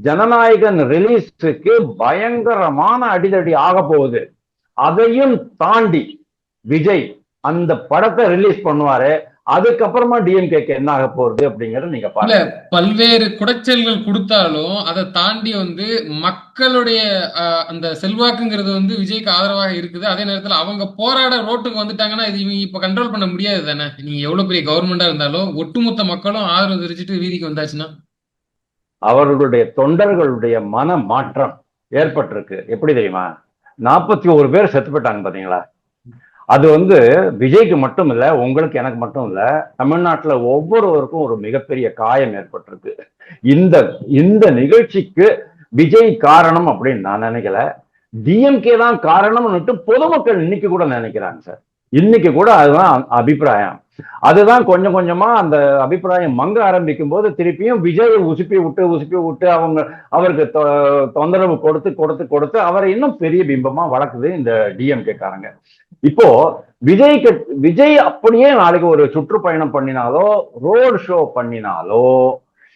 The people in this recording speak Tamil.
ஜனநாயகன் ரிலீஸுக்கு பயங்கரமான அடிதடி ஆக போகுது. அதையும் தாண்டி விஜய் அந்த படத்தை ரிலீஸ் பண்ணுவாரு. அதுக்கப்புறமா டிஎம்கேக்கு என்ன ஆக போறது அப்படிங்கறது நீங்க பாருங்க. பல்வேறு குடைச்சல்கள் கொடுத்தாலும் அதை தாண்டி மக்களுடைய அந்த செல்வாக்குங்கிறது விஜய்க்கு ஆதரவாக இருக்குது. அதே நேரத்தில் அவங்க போராட ரோட்டுக்கு வந்துட்டாங்கன்னா இது இவங்க இப்ப கண்ட்ரோல் பண்ண முடியாது தானே. நீங்க எவ்வளவு பெரிய கவர்மெண்டா இருந்தாலும் ஒட்டுமொத்த மக்களும் ஆதரவு தெரிவிச்சுட்டு வீதிக்கு வந்தாச்சுன்னா அவர்களுடைய தொண்டர்களுடைய மன மாற்றம் ஏற்பட்டிருக்கு. எப்படி தெரியுமா? 41 பேர் செத்து போயிட்டாங்க பாத்தீங்களா? அது விஜய்க்கு மட்டும் இல்ல, உங்களுக்கு எனக்கு மட்டும் இல்ல, தமிழ்நாட்டுல ஒவ்வொருவருக்கும் ஒரு மிகப்பெரிய காயம் ஏற்பட்டிருக்கு. இந்த இந்த நிகழ்ச்சிக்கு விஜய் காரணம் அப்படின்னு நான் நினைக்கல, டிஎம்கே தான் காரணம்னு பொதுமக்கள் இன்னைக்கு கூட நினைக்கிறாங்க சார். இன்னைக்கு கூட அதுதான் அபிப்பிராயம். அதுதான் கொஞ்சம் கொஞ்சமா அந்த அபிப்பிராயம் மங்க ஆரம்பிக்கும் போது திருப்பியும் விஜயை உசுப்பி விட்டு அவருக்கு தொந்தரவு கொடுத்து கொடுத்து கொடுத்து அவரை இன்னும் பெரிய பிம்பமா வளர்க்குது இந்த டிஎம்கே காரங்க. இப்போ விஜய் அப்படியே நாளைக்கு ஒரு சுற்றுப்பயணம் பண்ணினாலோ ரோடு ஷோ பண்ணினாலோ